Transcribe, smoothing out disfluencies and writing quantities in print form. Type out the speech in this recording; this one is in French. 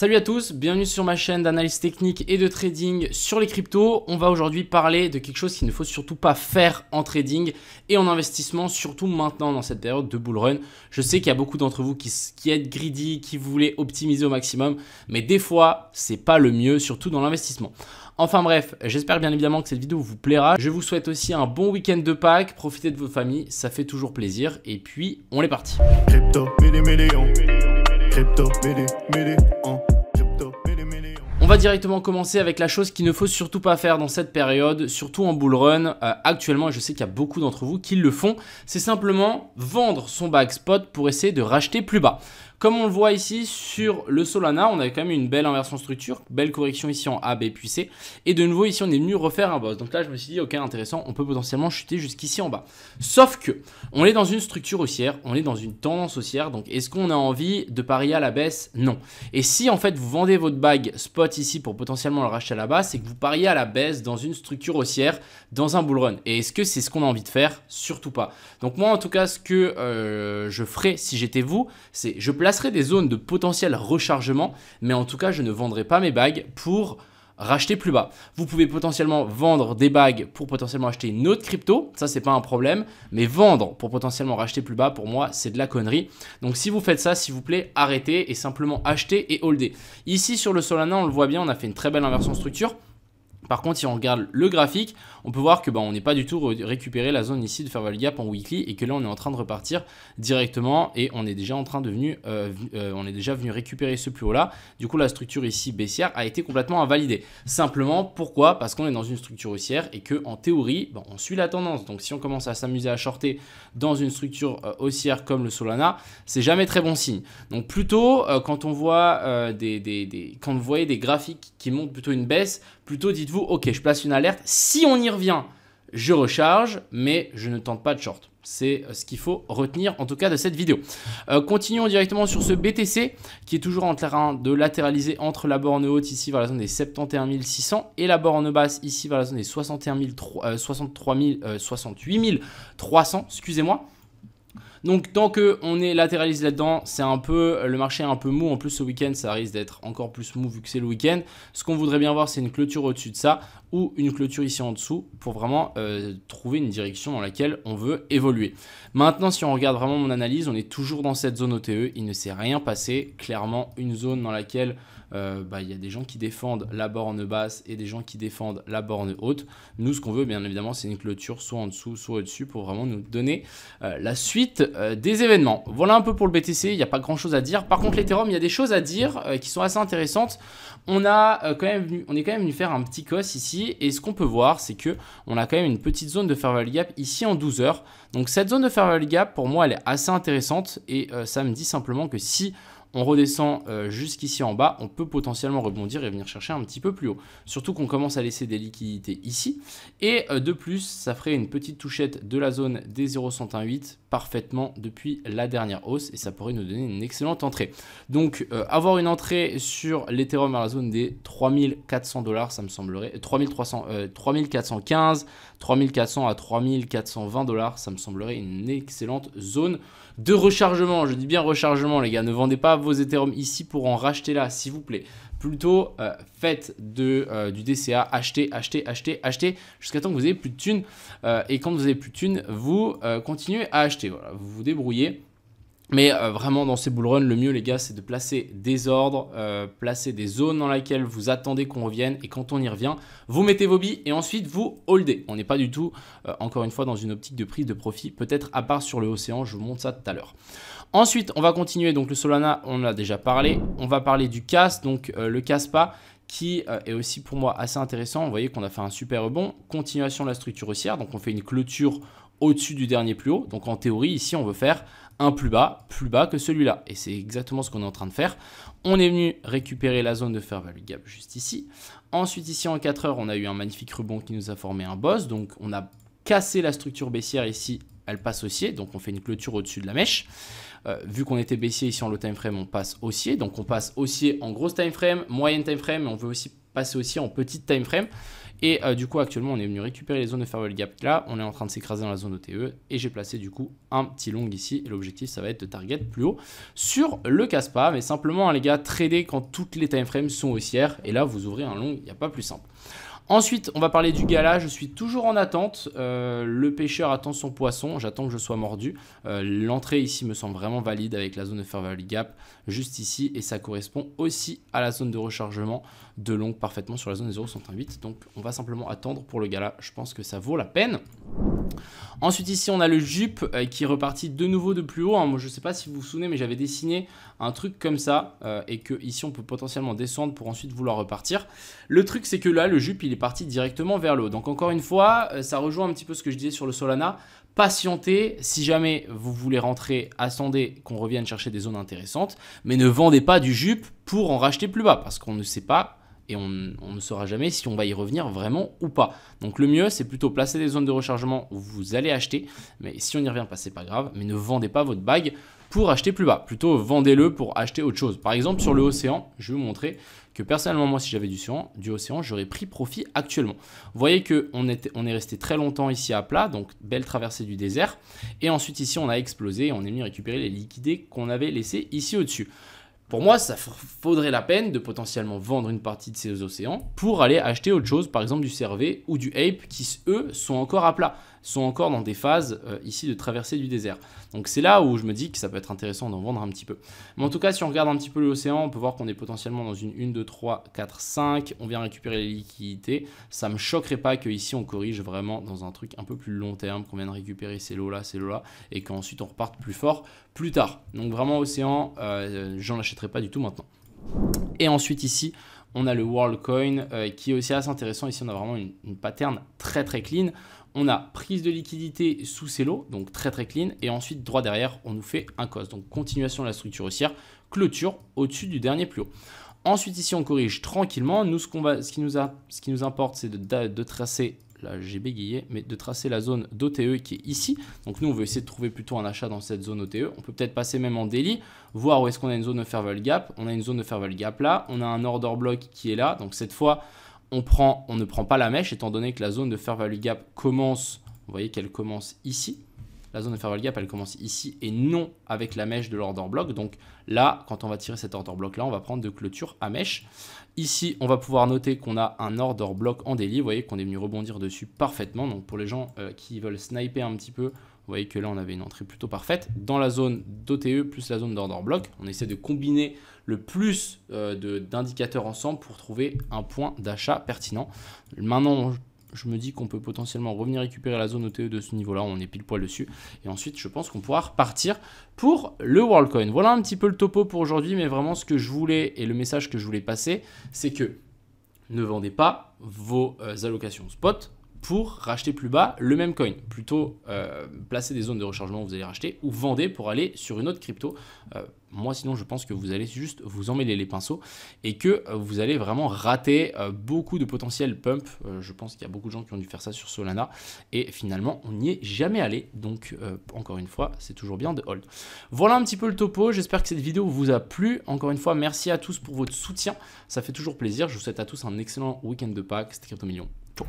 Salut à tous, bienvenue sur ma chaîne d'analyse technique et de trading sur les cryptos. On va aujourd'hui parler de quelque chose qu'il ne faut surtout pas faire en trading et en investissement, surtout maintenant dans cette période de bull run. Je sais qu'il y a beaucoup d'entre vous qui êtes greedy, qui voulez optimiser au maximum, mais des fois, c'est pas le mieux, surtout dans l'investissement. Enfin bref, j'espère bien évidemment que cette vidéo vous plaira. Je vous souhaite aussi un bon week-end de Pâques, profitez de vos familles, ça fait toujours plaisir. Et puis, on est parti. On va directement commencer avec la chose qu'il ne faut surtout pas faire dans cette période, surtout en bull run. Actuellement, je sais qu'il y a beaucoup d'entre vous qui le font, c'est simplement vendre son bag spot pour essayer de racheter plus bas. Comme on le voit ici sur le Solana, on a quand même une belle inversion structure, belle correction ici en A, B puis C. Et de nouveau ici, on est venu refaire un boss. Donc là, je me suis dit, ok, intéressant, on peut potentiellement chuter jusqu'ici en bas. Sauf que, on est dans une structure haussière, on est dans une tendance haussière. Donc est-ce qu'on a envie de parier à la baisse? Non. Et si en fait, vous vendez votre bag spot ici pour potentiellement le racheter à la basse, c'est que vous pariez à la baisse dans une structure haussière, dans un bull run. Et est-ce que c'est ce qu'on a envie de faire? Surtout pas. Donc moi, en tout cas, ce que je ferais si j'étais vous, c'est je placerai des zones de potentiel rechargement, mais en tout cas, je ne vendrai pas mes bags pour racheter plus bas. Vous pouvez potentiellement vendre des bags pour potentiellement acheter une autre crypto, ça c'est pas un problème, mais vendre pour potentiellement racheter plus bas, pour moi, c'est de la connerie. Donc si vous faites ça, s'il vous plaît, arrêtez et simplement achetez et holder. Ici sur le Solana, on le voit bien, on a fait une très belle inversion structure. Par contre, si on regarde le graphique, on peut voir que on n'est pas du tout récupéré la zone ici de fair value gap en weekly et que là on est en train de repartir directement et on est déjà en train de on est déjà venu récupérer ce plus haut là. Du coup, la structure ici baissière a été complètement invalidée. Simplement, pourquoi? Parce qu'on est dans une structure haussière et que en théorie, on suit la tendance. Donc, si on commence à s'amuser à shorter dans une structure haussière comme le Solana, c'est jamais très bon signe. Donc, plutôt quand on voit quand vous voyez des graphiques qui montrent plutôt une baisse, plutôt dites-vous, ok, je place une alerte. Si on y revient, je recharge, mais je ne tente pas de short. C'est ce qu'il faut retenir en tout cas de cette vidéo. Continuons directement sur ce BTC qui est toujours en train de latéraliser entre la borne haute ici vers la zone des 71 600 et la borne basse ici vers la zone des 68 300, excusez-moi. Donc tant qu'on est latéralisé là-dedans, c'est un peu, le marché est un peu mou. En plus ce week-end, ça risque d'être encore plus mou vu que c'est le week-end. Ce qu'on voudrait bien voir, c'est une clôture au-dessus de ça ou une clôture ici en dessous pour vraiment trouver une direction dans laquelle on veut évoluer. Maintenant, si on regarde vraiment mon analyse, on est toujours dans cette zone OTE. Il ne s'est rien passé. Clairement, une zone dans laquelle il y a des gens qui défendent la borne basse et des gens qui défendent la borne haute. Nous, ce qu'on veut, bien évidemment, c'est une clôture soit en dessous, soit au-dessus pour vraiment nous donner la suite des événements. Voilà un peu pour le BTC, il n'y a pas grand-chose à dire. Par contre, l'Ethereum, il y a des choses à dire qui sont assez intéressantes. On est quand même venu faire un petit COS ici et ce qu'on peut voir, c'est que on a quand même une petite zone de fair value gap ici en 12 heures. Donc cette zone de fair value gap, pour moi, elle est assez intéressante et ça me dit simplement que si on redescend jusqu'ici en bas, on peut potentiellement rebondir et venir chercher un petit peu plus haut. Surtout qu'on commence à laisser des liquidités ici. Et de plus, ça ferait une petite touchette de la zone des 0,118 parfaitement depuis la dernière hausse. Et ça pourrait nous donner une excellente entrée. Donc, avoir une entrée sur l'Ethereum à la zone des 3400 $, ça me semblerait, 3415, 3400 à 3420 $, ça me semblerait une excellente zone de rechargement. Je dis bien rechargement, les gars. Ne vendez pas vos Ethereum ici pour en racheter là, s'il vous plaît. Plutôt, faites du DCA, achetez jusqu'à temps que vous ayez plus de thunes. Et quand vous avez plus de thunes, vous continuez à acheter. Voilà, vous vous débrouillez. Mais vraiment, dans ces bull runs, le mieux, les gars, c'est de placer des ordres, placer des zones dans lesquelles vous attendez qu'on revienne. Et quand on y revient, vous mettez vos billes et ensuite vous holdez. On n'est pas du tout, encore une fois, dans une optique de prise de profit, peut-être à part sur le océan. Je vous montre ça tout à l'heure. Ensuite, on va continuer. Donc, le Solana, on en a déjà parlé. On va parler du CAS, donc le CASPA, qui est aussi pour moi assez intéressant. Vous voyez qu'on a fait un super rebond. Continuation de la structure haussière. Donc, on fait une clôture au-dessus du dernier plus haut. Donc, en théorie, ici, on veut faire un plus bas que celui-là. Et c'est exactement ce qu'on est en train de faire. On est venu récupérer la zone de fair value gap juste ici. Ensuite, ici, en 4 heures, on a eu un magnifique rebond qui nous a formé un boss. Donc, on a cassé la structure baissière ici. Elle passe haussier. Donc, on fait une clôture au-dessus de la mèche. Vu qu'on était baissier ici en low time frame, on passe haussier. Donc, on passe haussier en grosse time frame, moyenne time frame. Et on veut aussi passer aussi en petite time frame. Et du coup, actuellement, on est venu récupérer les zones de fair value gap là. On est en train de s'écraser dans la zone OTE. Et j'ai placé du coup un petit long ici. Et l'objectif, ça va être de target plus haut sur le casse-pas. Mais simplement, hein, les gars, trader quand toutes les time frames sont haussières. Et là, vous ouvrez un long, il n'y a pas plus simple. Ensuite, on va parler du gala. Je suis toujours en attente. Le pêcheur attend son poisson. J'attends que je sois mordu. L'entrée ici me semble vraiment valide avec la zone de fair value gap juste ici. Et ça correspond aussi à la zone de rechargement de long parfaitement sur la zone de 0,68. Donc, on va simplement attendre pour le gala. Je pense que ça vaut la peine. Ensuite, ici, on a le jupe qui est reparti de nouveau de plus haut. Hein. Moi, je ne sais pas si vous vous souvenez, mais j'avais dessiné un truc comme ça et que ici, on peut potentiellement descendre pour ensuite vouloir repartir. Le truc, c'est que là, le jupe, il est parti directement vers le haut. Donc, encore une fois, ça rejoint un petit peu ce que je disais sur le Solana. Patientez, si jamais vous voulez rentrer, attendez qu'on revienne chercher des zones intéressantes, mais ne vendez pas du jupe pour en racheter plus bas parce qu'on ne sait pas. Et on ne saura jamais si on va y revenir vraiment ou pas. Donc le mieux, c'est plutôt placer des zones de rechargement où vous allez acheter. Mais si on y revient pas, c'est pas grave. Mais ne vendez pas votre bag pour acheter plus bas. Plutôt vendez-le pour acheter autre chose. Par exemple, sur le océan, je vais vous montrer que personnellement, moi, si j'avais du océan, j'aurais pris profit actuellement. Vous voyez qu'on est resté très longtemps ici à plat. Donc belle traversée du désert. Et ensuite ici, on a explosé et on est venu récupérer les liquidités qu'on avait laissés ici au-dessus. Pour moi, ça vaudrait la peine de potentiellement vendre une partie de ces océans pour aller acheter autre chose, par exemple du CRV ou du Ape qui, eux, sont encore à plat, sont encore dans des phases ici de traversée du désert. Donc c'est là où je me dis que ça peut être intéressant d'en vendre un petit peu. Mais en tout cas, si on regarde un petit peu l'océan, on peut voir qu'on est potentiellement dans une 1, 2, 3, 4, 5. On vient récupérer les liquidités. Ça ne me choquerait pas qu'ici on corrige vraiment dans un truc un peu plus long terme, qu'on vienne récupérer ces lots-là, et qu'ensuite on reparte plus fort plus tard. Donc vraiment océan, j'en achèterai pas du tout maintenant. Et ensuite ici, on a le WorldCoin qui est aussi assez intéressant. Ici, on a vraiment une pattern très très clean. On a prise de liquidité sous ces lots, donc très très clean. Et ensuite, droit derrière, on nous fait un cos. Donc continuation de la structure haussière, clôture au-dessus du dernier plus haut. Ensuite, ici, on corrige tranquillement. Nous, ce qui nous importe, c'est de tracer, là j'ai bégayé, mais de tracer la zone d'OTE qui est ici. Donc nous, on veut essayer de trouver plutôt un achat dans cette zone OTE. On peut peut-être passer même en daily, voir où est-ce qu'on a une zone de fair value gap. On a une zone de fair value gap là. On a un order block qui est là. Donc cette fois, on ne prend pas la mèche, étant donné que la zone de fair value gap commence, vous voyez qu'elle commence ici. La zone de fair value gap, elle commence ici et non avec la mèche de l'order block. Donc là, quand on va tirer cet order block là, on va prendre de clôture à mèche. Ici, on va pouvoir noter qu'on a un order block en daily. Vous voyez qu'on est venu rebondir dessus parfaitement. Donc pour les gens qui veulent sniper un petit peu, vous voyez que là, on avait une entrée plutôt parfaite. Dans la zone d'OTE plus la zone d'order block, on essaie de combiner le plus d'indicateurs ensemble pour trouver un point d'achat pertinent. Maintenant, je me dis qu'on peut potentiellement revenir récupérer la zone OTE de ce niveau-là. On est pile poil dessus. Et ensuite, je pense qu'on pourra repartir pour le WorldCoin. Voilà un petit peu le topo pour aujourd'hui. Mais vraiment, ce que je voulais et le message que je voulais passer, c'est que ne vendez pas vos allocations spot pour racheter plus bas le même coin. Plutôt placer des zones de rechargement où vous allez racheter ou vendez pour aller sur une autre crypto. Moi, sinon, je pense que vous allez juste vous emmêler les pinceaux et que vous allez vraiment rater beaucoup de potentiel pump. Je pense qu'il y a beaucoup de gens qui ont dû faire ça sur Solana et finalement, on n'y est jamais allé. Donc, encore une fois, c'est toujours bien de hold. Voilà un petit peu le topo. J'espère que cette vidéo vous a plu. Encore une fois, merci à tous pour votre soutien. Ça fait toujours plaisir. Je vous souhaite à tous un excellent week-end de Pâques. C'était Crypto Millions. Ciao.